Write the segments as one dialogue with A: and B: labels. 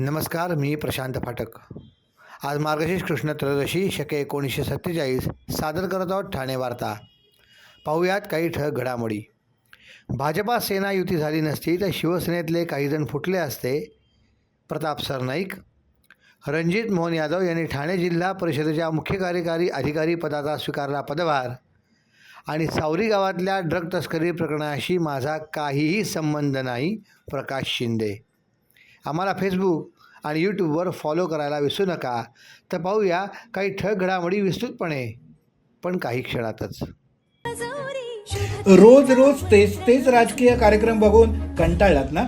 A: नमस्कार, मी प्रशांत फाटक. आज मार्गशीर्ष कृष्ण त्रयोदशी शके 1947 सादर करत आहोत ठाणे वार्ता. पाहूयात काही ठळक घडामोडी. भाजपा सेना युती झाली नसती तर शिवसेनेतले काही जण फुटले असते. प्रताप सरनाईक. रणजित मोहन यादव यांनी ठाणे जिल्हा परिषदेच्या मुख्य कार्यकारी अधिकारी पदाचा स्वीकारला पदभार. आणि सावरी गावातल्या ड्रग तस्करी प्रकरणाशी माझा काहीही संबंध नाही, प्रकाश शिंदे. आम्हाला फेसबुक आणि यूट्यूबवर फॉलो करायला विसरू नका. तर पाहूया काही ठळक घडामोडी विस्तृतपणे, पण काही क्षणातच.
B: रोज रोज तेच राजकीय कार्यक्रम बघून कंटाळलात ना?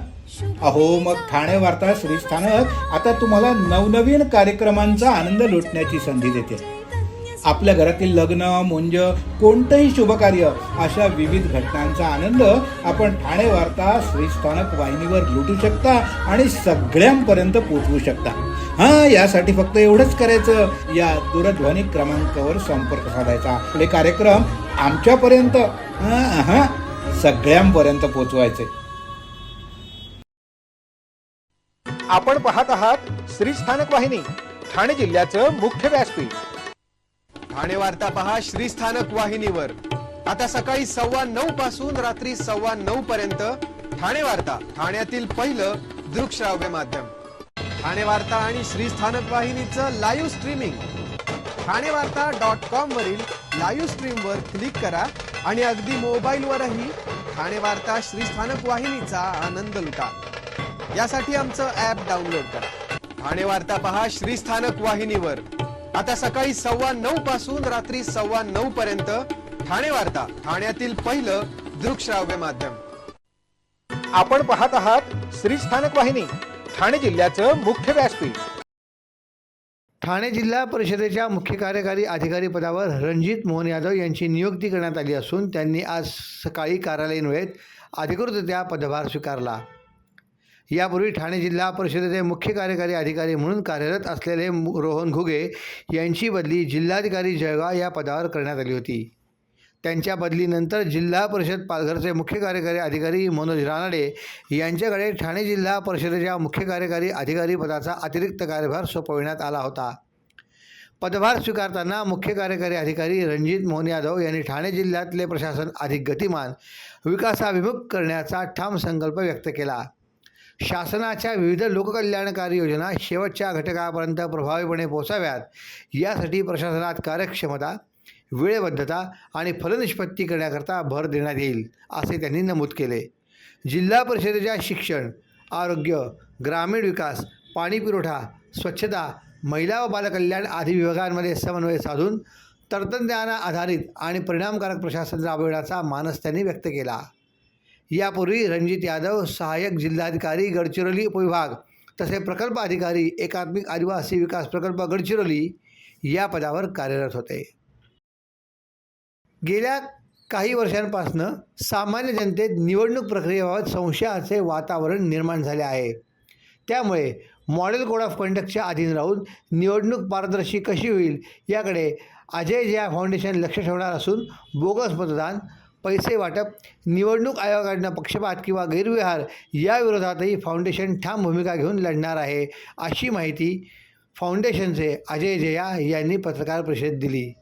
B: अहो, मग ठाणे वार्ता श्रीस्थानक आता तुम्हाला नवनवीन कार्यक्रमांचा आनंद लुटण्याची संधी देते. आपल्या घरातील लग्न, मुंज, कोणतंही शुभकार्य अशा विविध घटनांचा आनंद आपण ठाणे वार्ता श्रीस्थानक वाहिनीवर लुटू शकता आणि सगळ्यांपर्यंत पोहोचवू शकता. यासाठी फक्त एवढंच करायचं, या दूरध्वनी क्रमांकावर संपर्क साधायचा. आपले कार्यक्रम आमच्यापर्यंत सगळ्यांपर्यंत पोहोचवायचे.
C: आपण पाहत आहात श्रीस्थानक वाहिनी, ठाणे जिल्ह्याचं मुख्य व्यासपीठ. ठाणे वार्ता पहा श्रीस्थानक वाहिनीवर. आता सकाळी 9:15 पासून रात्री 9:15 पर्यंत ठाणे वार्ता, ठाण्यातील पहिलं दृकश्राव्य माध्यम. ठाणे वार्ता आणि श्रीस्थानक वाहिनीचं लाईव्ह स्ट्रीमिंग. ठाणेवार्ता.com वरील लाईव्ह स्ट्रीमवर क्लिक करा आणि अगदी मोबाईलवरही ठाणे वार्ता श्रीस्थानक वाहिनीचा आनंद लुटा. यासाठी आमचं ॲप डाउनलोड करा. ठाणे वार्ता पहा श्रीस्थानक वाहिनीवर. आता सकाळी 9:15 पासून रात्री 9:15 पर्यंत ठाणे वार्ता, ठाण्यातील पहिलं दृकश्राव्य माध्यम. आपण पाहत आहात श्रीस्थानक वाहिनी, ठाणे जिल्ह्याचं मुख्य व्यासपीठ.
A: ठाणे जिल्हा परिषदेच्या मुख्य कार्यकारी अधिकारी पदावर रणजित मोहन यादव यांची नियुक्ती करण्यात आली असून त्यांनी आज सकाळी कार्यालयीन वेळेत अधिकृतरित्या पदभार स्वीकारला. यापूर्वी ठाणे जिल्हा परिषदेचे मुख्य कार्यकारी अधिकारी म्हणून कार्यरत असलेले रोहन घुगे यांची बदली जिल्हाधिकारी जळगाव या पदावर करण्यात आली होती. त्यांच्या बदलीनंतर जिल्हा परिषद पालघरचे मुख्य कार्यकारी अधिकारी मनोज रानडे यांच्याकडे ठाणे जिल्हा परिषदेच्या मुख्य कार्यकारी अधिकारी पदाचा अतिरिक्त कार्यभार सोपविण्यात आला होता. पदभार स्वीकारताना मुख्य कार्यकारी अधिकारी रणजित मोहन यादव यांनी ठाणे जिल्ह्यातले प्रशासन अधिक गतिमान, विकासाभिमुख करण्याचा ठाम संकल्प व्यक्त केला. शासनाच्या विविध लोककल्याणकारी योजना शेवटच्या घटकापर्यंत प्रभावीपणे पोहोचाव्यात, यासाठी प्रशासनात कार्यक्षमता, वेळबद्धता आणि फलनिष्पत्ती करण्याकरता भर देण्यात येईल, असे त्यांनी नमूद केले. जिल्हा परिषदेच्या शिक्षण, आरोग्य, ग्रामीण विकास, पाणी पुरवठा, स्वच्छता, महिला व बालकल्याण आदी विभागांमध्ये समन्वय साधून तंत्रज्ञान आधारित आणि परिणामकारक प्रशासन राबविण्याचा मानस त्यांनी व्यक्त केला. यापूर्वी रणजित यादव सहाय्यक जिल्हाधिकारी गडचिरोली उपविभाग तसे प्रकल्प अधिकारी एकात्मिक आदिवासी विकास प्रकल्प गडचिरोली या पदावर कार्यरत होते. गेल्या काही वर्षांपासून सामान्य जनतेत निवडणूक प्रक्रियेबाबत संशयाचे वातावरण निर्माण झाले आहे. त्यामुळे मॉडेल कोड ऑफ कंडक्टच्या अधीन राहून निवडणूक पारदर्शी कशी होईल याकडे अजय जया फाउंडेशन लक्ष ठेवणार असून बोगस मतदान, पैसे वाटप, निवडणूक आयोगाकडून पक्षपात किंवा गैरव्यवहार या विरोधातही फाउंडेशन ठाम भूमिका घेऊन लढणार आहे, अशी माहिती फाउंडेशनचे अजय जया यांनी पत्रकार परिषदेत दिली.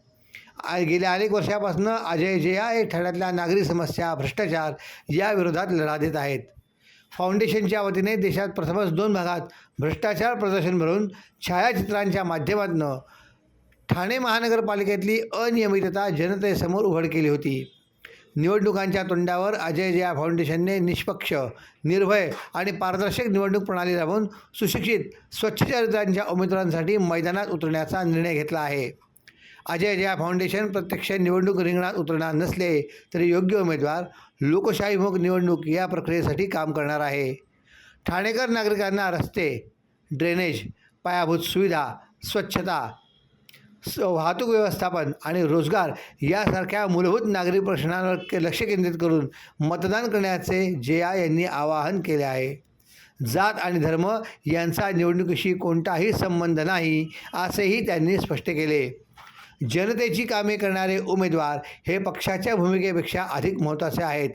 A: गेल्या अनेक वर्षापासून अजय जया हे ठाण्यातल्या नागरी समस्या, भ्रष्टाचार या विरोधात लढा देत आहेत. फाउंडेशनच्या वतीने देशात प्रथमच 2 भागात भ्रष्टाचार प्रदर्शन भरून छायाचित्रांच्या माध्यमातून ठाणे महानगरपालिकेतली अनियमितता जनतेसमोर उघड केली होती. निवडणुकांच्या तोंडावर अजय जया फाउंडेशनने निष्पक्ष, निर्भय आणि पारदर्शक निवडणूक प्रणाली राबवून सुशिक्षित, स्वच्छ चरित्रांच्या उमेदवारांसाठी मैदानात उतरण्याचा निर्णय घेतला आहे. अजय जया फाउंडेशन प्रत्यक्ष निवडणूक रिंगणात उतरणार नसले तरी योग्य उमेदवार, लोकशाहीमुख निवडणूक या प्रक्रियेसाठी काम करणार आहे. ठाणेकर नागरिकांना रस्ते, ड्रेनेज, पायाभूत सुविधा, स्वच्छता, वाहतूक व्यवस्थापन आणि रोजगार यासारख्या मूलभूत नागरी प्रश्नांवर लक्ष केंद्रित करून मतदान करण्याचे जया यांनी आवाहन केले आहे. जात आणि धर्म यांचा निवडणुकीशी कोणताही संबंध नाही, असेही त्यांनी स्पष्ट केले. जनतेची कामे करणारे उमेदवार हे पक्षाच्या भूमिकेपेक्षा अधिक महत्त्वाचे आहेत.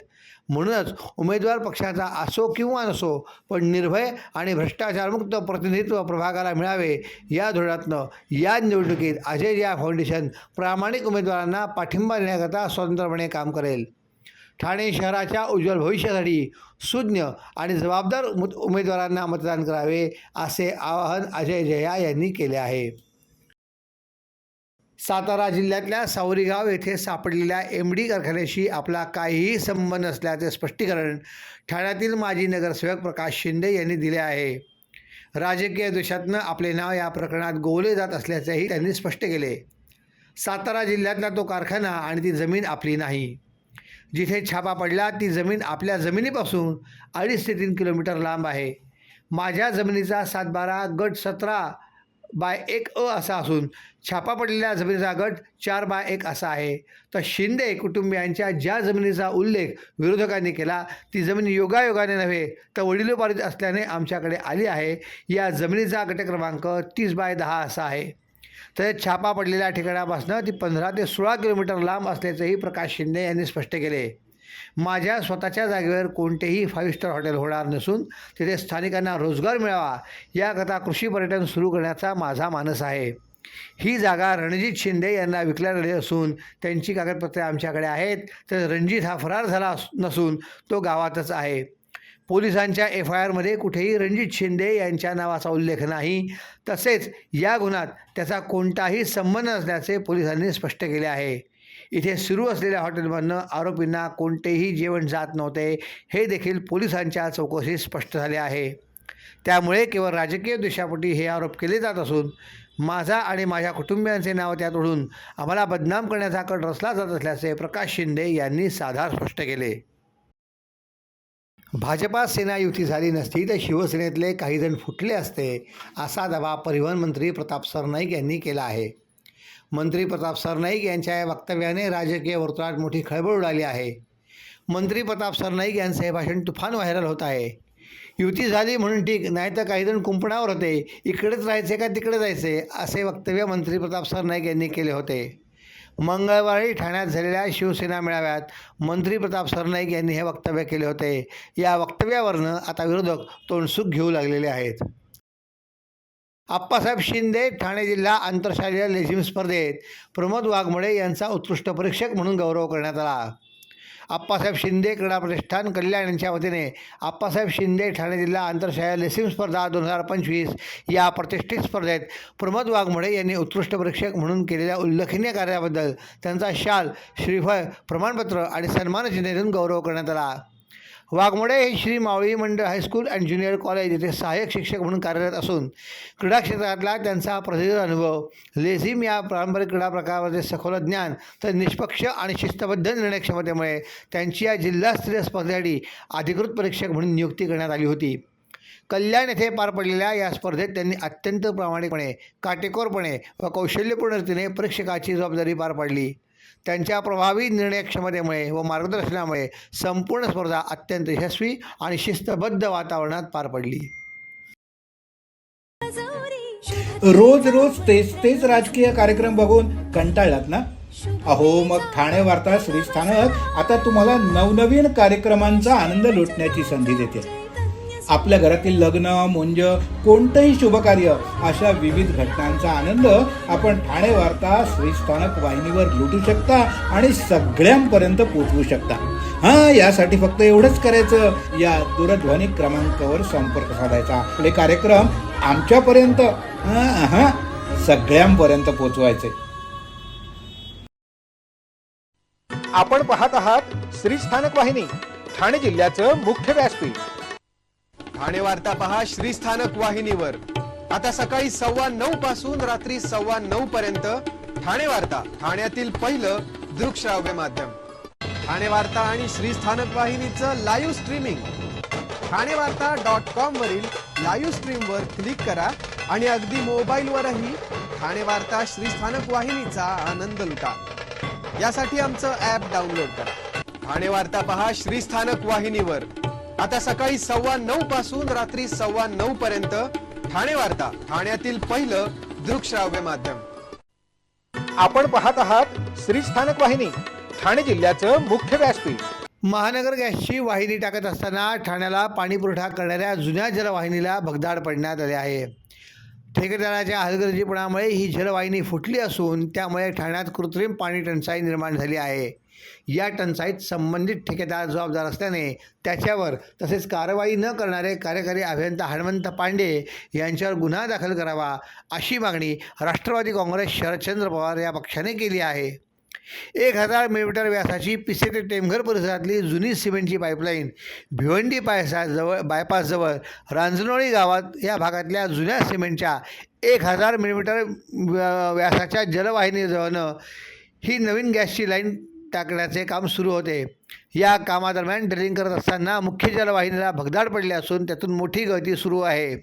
A: म्हणूनच उमेदवार पक्षाचा असो किंवा नसो, पण निर्भय आणि भ्रष्टाचारमुक्त प्रतिनिधित्व प्रभागाला मिळावे या धोरणातनं या निवडणुकीत अजय जया फाउंडेशन प्रामाणिक उमेदवारांना पाठिंबा देण्याकरता स्वतंत्रपणे काम करेल. ठाणे शहराच्या उज्ज्वल भविष्यासाठी सुज्ञ आणि जबाबदार उमेदवारांना मतदान करावे असे आवाहन अजय जया यांनी केले आहे. सातारा जिल्ह्यातल्या सावरीगाव येथे सापडलेल्या MD कारखान्याशी आपला काहीही संबंध नसल्याचे स्पष्टीकरण ठाण्यातील माजी नगरसेवक प्रकाश शिंदे यांनी दिले आहे. राजकीय द्वेषातनं आपले नाव या प्रकरणात गोवले जात असल्याचेही त्यांनी स्पष्ट केले. सातारा जिल्ह्यातला तो कारखाना आणि ती जमीन आपली नाही. जिथे छापा पडला ती जमीन आपल्या जमिनीपासून 2.5 ते 3 किलोमीटर लांब आहे. माझ्या जमिनीचा 7/12 गट 17/1 असा असून छापा पडलेल्या जमिनीचा गट 4/1 असा आहे. तर शिंदे कुटुंबियांच्या ज्या जमिनीचा उल्लेख विरोधकांनी केला ती जमीन योगायोगाने नव्हे तर वडिलोपार्जित असल्याने आमच्याकडे आली आहे. या जमिनीचा गट क्रमांक 30/10 असा आहे. तर छापा पडलेल्या ठिकाणापासून ती 15 ते 16 किलोमीटर लांब असल्याचंही प्रकाश शिंदे यांनी स्पष्ट केले. माझ्या स्वतःच्या जागेवर कोणतेही 5 स्टार हॉटेल होणार नसून तिथे स्थानिकांना रोजगार मिळावा याकरता कृषी पर्यटन सुरू करण्याचा माझा मानस आहे. ही जागा रणजित शिंदे यांना विकण्यात आली असून त्यांची कागदपत्रे आमच्याकडे आहेत. तर रणजित हा फरार झाला नसून तो गावातच आहे. पोलिसांच्या FIRमध्ये कुठेही रणजित शिंदे यांच्या नावाचा उल्लेख नाही. तसेच या गुन्ह्यात त्याचा कोणताही संबंध नसल्याचे पोलिसांनी स्पष्ट केले आहे. इथे सुरू असलेल्या हॉटेलमधनं आरोपींना कोणतेही जेवण जात नव्हते हे देखील पोलिसांच्या चौकशीत स्पष्ट झाले आहे. त्यामुळे केवळ राजकीय द्वेषापोटी हे आरोप केले जात असून माझा आणि माझ्या कुटुंबियांचे नाव त्यात ओढून आम्हाला बदनाम करण्याचा कट रचला जात असल्याचे प्रकाश शिंदे यांनी साधार स्पष्ट केले. भाजपा सेना युती झाली नसती तर शिवसेनेतले काही जण फुटले असते असा दावा परिवहन मंत्री प्रताप सरनाईक यांनी केला आहे. मंत्री प्रताप सरनाईक यांच्या या वक्तव्याने राजकीय वर्तुळात मोठी खळबळ उडाली आहे. मंत्री प्रताप सरनाईक यांचे हे भाषण तुफान व्हायरल होत आहे. युती झाली म्हणून ठीक, नाही तर काही जण कुंपणावर होते, इकडेच राहायचे का तिकडे जायचे असे वक्तव्य मंत्री प्रताप सरनाईक यांनी केले होते. मंगळवारी ठाण्यात झालेल्या शिवसेना मेळाव्यात मंत्री प्रताप सरनाईक यांनी हे वक्तव्य केले होते. या वक्तव्यावरनं आता विरोधक तोंडसुख घेऊ लागलेले आहेत. आप्पासाहेब शिंदे ठाणे जिल्हा आंतरशालेय लेझिम स्पर्धेत प्रमोद वाघमोडे यांचा उत्कृष्ट परीक्षक म्हणून गौरव करण्यात आला. आप्पासाहेब शिंदे क्रीडा प्रतिष्ठान कल्याण यांच्या वतीने आप्पासाहेब शिंदे ठाणे जिल्हा आंतरशालेय लेझिम स्पर्धा 2025 या प्रतिष्ठित स्पर्धेत प्रमोद वाघमोडे यांनी उत्कृष्ट परीक्षक म्हणून केलेल्या उल्लेखनीय कार्याबद्दल त्यांचा शाल, श्रीफळ, प्रमाणपत्र आणि सन्मानचिन्ह देऊन गौरव करण्यात आला. वाघमोडे हे श्री मावळी मंडळ हायस्कूल अँड ज्युनियर कॉलेज येथे सहाय्यक शिक्षक म्हणून कार्यरत असून क्रीडा क्षेत्रातला त्यांचा प्रदीर्घ अनुभव, लेझिम या पारंपरिक क्रीडा प्रकारामध्ये सखोल ज्ञान तर निष्पक्ष आणि शिस्तबद्ध निर्णय क्षमतेमुळे त्यांची या जिल्हास्तरीय स्पर्धेसाठी अधिकृत परीक्षक म्हणून नियुक्ती करण्यात आली होती. कल्याण येथे पार पडलेल्या या स्पर्धेत त्यांनी अत्यंत प्रामाणिकपणे, काटेकोरपणे व कौशल्यपूर्ण रीतीने परीक्षकाची जबाबदारी पार पाडली. त्यांच्या प्रभावी निर्णय क्षमतेमुळे व मार्गदर्शनामुळे संपूर्ण स्पर्धा अत्यंत यशस्वी आणि शिस्तबद्ध वातावरणात पार पडली.
B: रोज रोज तेच राजकीय कार्यक्रम बघून कंटाळलात ना? अहो मग ठाणे वार्ता श्रीस्थानक आता तुम्हाला नवनवीन कार्यक्रमांचा आनंद लुटण्याची संधी देते. आपल्या घरातील लग्न, मुंज, कोणतंही शुभकार्य अशा विविध घटनांचा आनंद आपण ठाणे वार्ता श्रीस्थानक वाहिनीवर लुटू शकता आणि सगळ्यांपर्यंत पोहोचवू शकता. यासाठी फक्त एवढंच करायचं, या दूरध्वनी क्रमांकावर संपर्क साधायचा. आपले कार्यक्रम आमच्यापर्यंत सगळ्यांपर्यंत पोहोचवायचे. आपण पाहत आहात श्रीस्थानक वाहिनी, ठाणे जिल्ह्याचं मुख्य व्यासपीठ.
C: ठाणे वार्ता पहा श्रीस्थानक वाहिनीवर. आता सकाळी 9:15 पासून रात्री 9:15 पर्यंत ठाणे वार्ता, ठाण्यातील पहिलं दृकश्राव्य माध्यम. ठाणे वार्ता आणि श्रीस्थानक वाहिनीचं लाईव्ह स्ट्रीमिंग. ठाणेवार्ता.com वरील लाईव्ह स्ट्रीमवर क्लिक करा आणि अगदी मोबाईलवरही ठाणे वार्ता श्रीस्थानक वाहिनीचा आनंद लुटा. यासाठी आमचं ॲप डाउनलोड करा. ठाणे वार्ता पहा श्रीस्थानक वाहिनीवर. आता सकाळी 9:15 पासून रात्री 9:15 पर्यंत ठाणे वार्ता, ठाण्यातील पहिलं दृकश्राव्य माध्यम.
B: आपण पाहत आहात श्रीस्थानक वाहिनी, ठाणे जिल्ह्याचं मुख्य व्यासपीठ.
A: महानगर गॅसची वाहिनी टाकत असताना ठाण्याला पाणीपुरवठा करणाऱ्या जुन्या जलवाहिनीला भगदाड पडण्यात आले आहे. ठेकेदाराच्या हलगर्जीपणामुळे ही जलवाहिनी फुटली असून त्यामुळे ठाण्यात कृत्रिम पाणी टंचाई निर्माण झाली आहे. या टंचाईत संबंधित ठेकेदार जबाबदार असल्याने त्याच्यावर तसेच कारवाई न करणारे कार्यकारी अभियंता हनुमंत पांडे यांच्यावर गुन्हा दाखल करावा अशी मागणी राष्ट्रवादी काँग्रेस शरदचंद्र पवार या पक्षाने केली आहे. 1000 मीटर व्यासाची पिसे ते टेमघर परिसरातली जुनी सिमेंटची पाईपलाईन भिवंडी बायपासजवळ रांजणोळी गावात या भागातल्या जुन्या सिमेंटच्या 1000 मिलीमीटर व्यासाच्या जलवाहिनीजवळनं ही नवीन गॅसची लाईन टाकण्याचे काम सुरू होते. या कामादरम्यान ड्रिलिंग करत असताना मुख्य जलवाहिनीला भगदाड पडले असून त्यातून मोठी गळती सुरू आहे.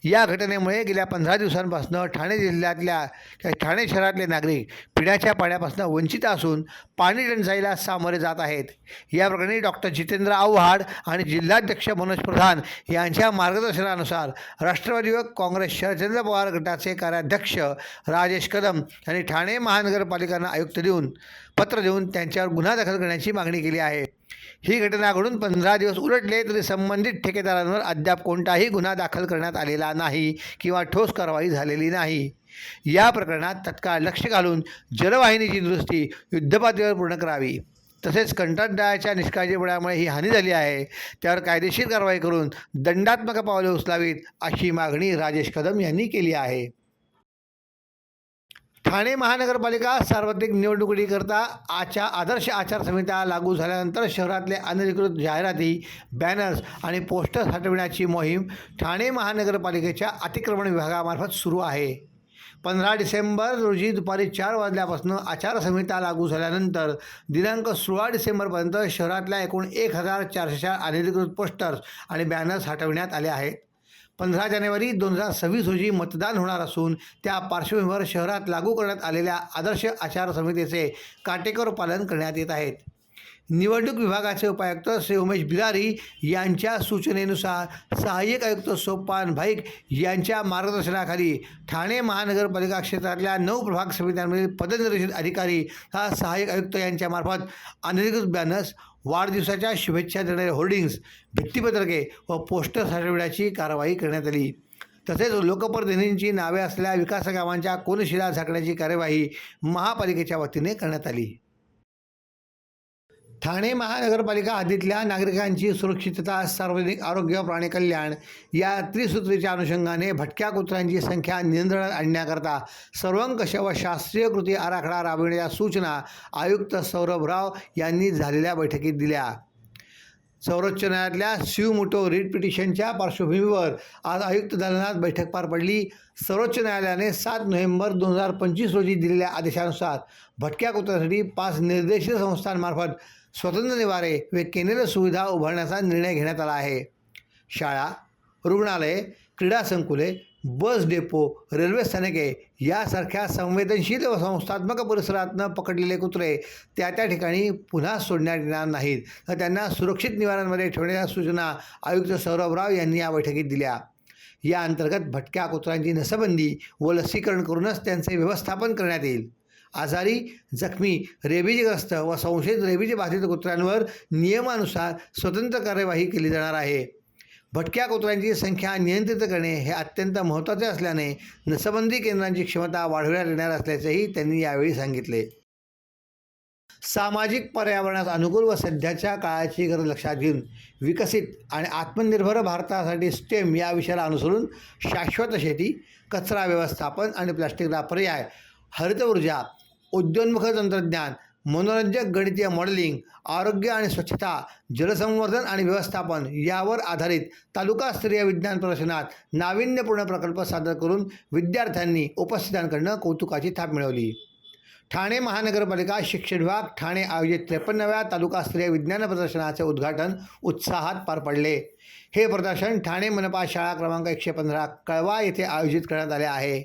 A: या घटनेमुळे गेल्या 15 दिवसांपासून ठाणे शहरातले नागरिक पिण्याच्या पाण्यापासून वंचित असून पाणी टंचाईला सामोरे जात आहेत. या प्रकरणी डॉक्टर जितेंद्र आव्हाड आणि जिल्हाध्यक्ष मनोज प्रधान यांच्या मार्गदर्शनानुसार राष्ट्रवादी काँग्रेस शरदचंद्र पवार गटाचे कार्याध्यक्ष राजेश कदम यांनी ठाणे महानगरपालिकांना पत्र देऊन त्यांच्यावर गुन्हा दाखल करण्याची मागणी केली आहे. ही घटना घडून 15 दिवस उलटले तरी संबंधित ठेकेदारांवर अद्याप कोणताही गुन्हा दाखल करण्यात आलेला नाही किंवा ठोस कारवाई झालेली नाही. या प्रकरणात तत्काळ लक्ष घालून जलवाहिनीची दुरुस्ती युद्धपातळीवर पूर्ण करावी. तसेच कंत्राटदाराच्या निष्काळजीपणामुळे ही हानी झाली आहे त्यावर कायदेशीर कारवाई करून दंडात्मक पावले उचलावीत अशी मागणी राजेश कदम यांनी केली आहे. ठाणे महानगरपालिका सार्वत्रिक निवडणुकीकरता आदर्श आचारसंहिता लागू झाल्यानंतर शहरातले अनधिकृत जाहिराती, बॅनर्स आणि पोस्टर्स हटविण्याची मोहीम ठाणे महानगरपालिकेच्या अतिक्रमण विभागामार्फत सुरू आहे. 15 डिसेंबर रोजी दुपारी 4 वाजल्यापासून आचारसंहिता लागू झाल्यानंतर दिनांक 16 डिसेंबरपर्यंत शहरातल्या एकूण 1404 अनधिकृत पोस्टर्स आणि बॅनर्स हटविण्यात आले आहेत. 15 जानेवारी 2026 रोजी मतदान होणार असून त्या पार्श्वभूमीवर शहरात लागू करण्यात आलेल्या आदर्श आचारसंहितेचे काटेकोर पालन करण्यात येत आहेत. निवडणूक विभागाचे उपायुक्त श्री उमेश बिरारी यांच्या सूचनेनुसार सहाय्यक आयुक्त सोपान भाईक यांच्या मार्गदर्शनाखाली ठाणे महानगरपालिका क्षेत्रातल्या 9 प्रभाग समित्यांमधील पदनिर्देशित अधिकारी सहाय्यक आयुक्त यांच्यामार्फत अनधिकृत बॅनर्स, वाढदिवसाच्या शुभेच्छा देणारे होर्डिंग्स, भित्तिपत्रके व पोस्टर्स हटविण्याची कारवाई करण्यात आली. तसेच लोकप्रतिनिधींची नावे असलेल्या विकास कामांच्या कोनशिला झाकण्याची कार्यवाही महापालिकेच्या वतीने करण्यात आली. ठाणे महानगरपालिका हद्दीतल्या नागरिकांची सुरक्षितता, सार्वजनिक आरोग्य, प्राणी कल्याण या त्रिसूत्रीच्या अनुषंगाने भटक्या कुत्र्यांची संख्या नियंत्रणात आणण्याकरता सर्वंकष व शास्त्रीय कृती आराखडा राबविण्याच्या सूचना आयुक्त सौरभ राव यांनी झालेल्या बैठकीत दिल्या. सर्वोच्च न्यायालयातल्या स्यू रीट पिटिशनच्या पार्श्वभूमीवर आज आयुक्त दालनात बैठक पार पडली. सर्वोच्च न्यायालयाने 7 नोव्हेंबर 2025 रोजी दिलेल्या आदेशानुसार भटक्या कुत्र्यांसाठी 5 निर्देशित संस्थांमार्फत स्वतंत्र निवारे व केंद्र सुविधा उभारण्याचा निर्णय घेण्यात आला आहे. शाळा, रुग्णालये, क्रीडा संकुले, बस डेपो, रेल्वे स्थानके यासारख्या संवेदनशील व संस्थात्मक परिसरातनं पकडलेले कुत्रे त्या ठिकाणी पुन्हा सोडण्यात येणार नाहीत तर त्यांना सुरक्षित निवारांमध्ये ठेवण्याच्या सूचना आयुक्त सौरभ राव यांनी या बैठकीत दिल्या. या अंतर्गत भटक्या कुत्र्यांची नसबंदी व लसीकरण करूनच त्यांचे व्यवस्थापन करण्यात येईल. आजारी, जखमी, रेबीजग्रस्त व संशयित रेबीज बाधित कुत्र्यांवर नियमानुसार स्वतंत्र कार्यवाही केली जाणार आहे. भटक्या कुत्र्यांची संख्या नियंत्रित करणे हे अत्यंत महत्त्वाचे असल्याने नसबंदी केंद्रांची क्षमता वाढवण्यात येणार असल्याचेही त्यांनी यावेळी सांगितले. सामाजिक पर्यावरणास अनुकूल व सध्याच्या काळाची गरज लक्षात घेऊन विकसित आणि आत्मनिर्भर भारतासाठी स्टेम या विषयाला अनुसरून शाश्वत शेती, कचरा व्यवस्थापन आणि प्लास्टिकला पर्याय, हरित ऊर्जा, उद्योन्मुख तंत्रज्ञान, मनोरंजक गणितीय मॉडेलिंग, आरोग्य आणि स्वच्छता, जलसंवर्धन आणि व्यवस्थापन यावर आधारित तालुकास्तरीय विज्ञान प्रदर्शनात नाविन्यपूर्ण प्रकल्प सादर करून विद्यार्थ्यांनी उपस्थितांकडून कौतुकाची थाप मिळवली. ठाणे महानगरपालिका शिक्षण विभाग ठाणे आयोजित 53व्या तालुकास्तरीय विज्ञान प्रदर्शनाचे उद्घाटन उत्साहात पार पडले. हे प्रदर्शन ठाणे मनपा शाळा क्रमांक 115 कळवा येथे आयोजित करण्यात आले आहे.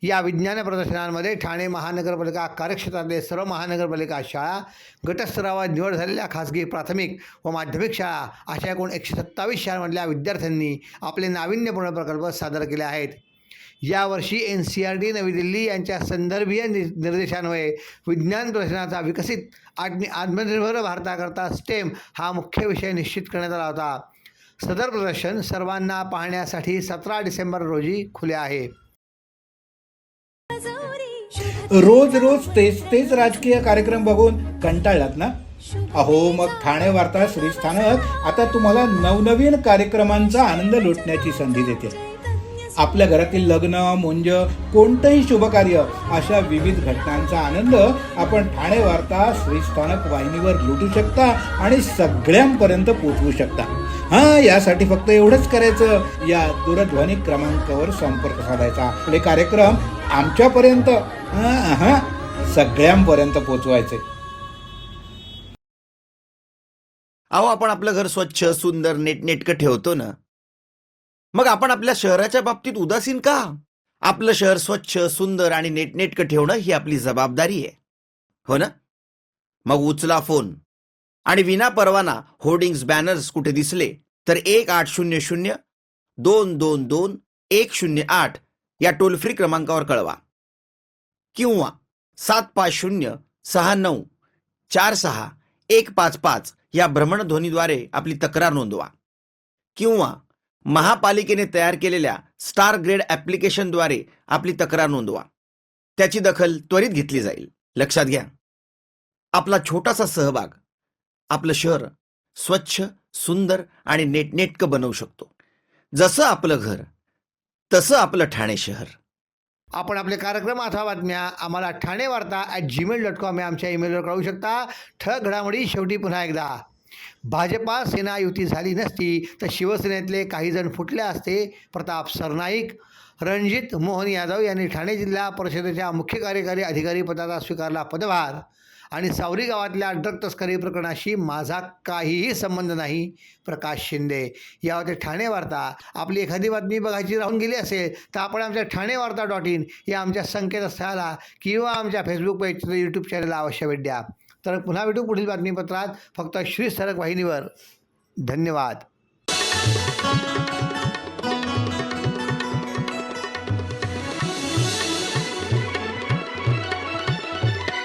A: या विज्ञान प्रदर्शनांमध्ये ठाणे महानगरपालिका कार्यक्षेत्रातले सर्व महानगरपालिका शाळा, गटस्तरावर निवड झालेल्या खासगी प्राथमिक व माध्यमिक शाळा अशा एकूण 127 शाळांमधल्या विद्यार्थ्यांनी आपले नाविन्यपूर्ण प्रकल्प सादर केले आहेत. यावर्षी NCERT नवी दिल्ली यांच्या संदर्भीय निर्देशान्वये विज्ञान प्रदर्शनाचा विकसित आणि आत्मनिर्भर भारताकरता STEM हा मुख्य विषय निश्चित करण्यात आला होता. सदर प्रदर्शन सर्वांना पाहण्यासाठी 17 डिसेंबर रोजी खुले आहे.
B: रोज रोज तेच राजकीय कार्यक्रम बघून कंटाळलात ना? अहो मग ठाणे वार्ता श्रीस्थानक आता तुम्हाला नवनवीन कार्यक्रमांचा आनंद लुटण्याची संधी देते. आपल्या घरातील लग्न, मुंज, कोणतंही शुभकार्य अशा विविध घटनांचा आनंद आपण ठाणे वार्ता श्रीस्थानक वाहिनीवर लुटू शकता आणि सगळ्यांपर्यंत पोहोचवू शकता. यासाठी फक्त एवढंच करायचं, या दूरध्वनी क्रमांकावर संपर्क साधायचा. आपले कार्यक्रम आमच्यापर्यंत सगळ्यांपर्यंत पोहोचवायचे.
D: अहो, आपण आपलं घर स्वच्छ, सुंदर, नीटनेटकं ठेवतो ना, मग आपण आपल्या शहराच्या बाबतीत उदासीन का? आपलं शहर स्वच्छ, सुंदर आणि नीटनेटकं ठेवणं ही आपली जबाबदारी आहे, हो ना? मग उचला फोन आणि विना परवाना होर्डिंग्स, बॅनर्स कुठे दिसले तर 1800-222-108 या टोल फ्री क्रमांकावर कळवा किंवा 750-6946-155 या भ्रमणध्वनीद्वारे आपली तक्रार नोंदवा किंवा महापालिकेने तयार केलेल्या स्टार ग्रेड ॲप्लिकेशनद्वारे आपली तक्रार नोंदवा. त्याची दखल त्वरित घेतली जाईल. लक्षात घ्या, आपला छोटासा सहभाग आपलं शहर स्वच्छ, सुंदर आणि नीटनेटकं बनवू शकतो. जसं आपलं घर तसं आपलं ठाणे शहर.
A: आपण आपले कार्यक्रम अथवा बातम्या आम्हाला ठाणेवार्ता@gmail.com या आमच्या ईमेलवर कळवू शकता. ठळक घडामोडी शेवटी पुन्हा एकदा. भाजपा सेना युती झाली नसती तर शिवसेनेतले काही जण फुटले असते. प्रताप सरनाईक. रणजित मोहन यादव यांनी ठाणे जिल्हा परिषदेच्या मुख्य कार्यकारी अधिकारी पदाचा स्वीकारला पदभार. आणि सावरी गावातल्या ड्रग तस्करी प्रकरणाशी माझा काहीही संबंध नाही. प्रकाश शिंदे. यावरती ठाणे वार्ता. आपली एखादी बातमी बघायची राहून गेली असेल तर आपण आमच्या ठाणेवार्ता.in या आमच्या संकेतस्थळाला किंवा आमच्या फेसबुक पेज, यूट्यूब चॅनलला अवश्य भेट द्या. तर पुन्हा भेटू पुढील बातमीपत्रात, फक्त श्रीस्थानक वाहिनीवर. धन्यवाद.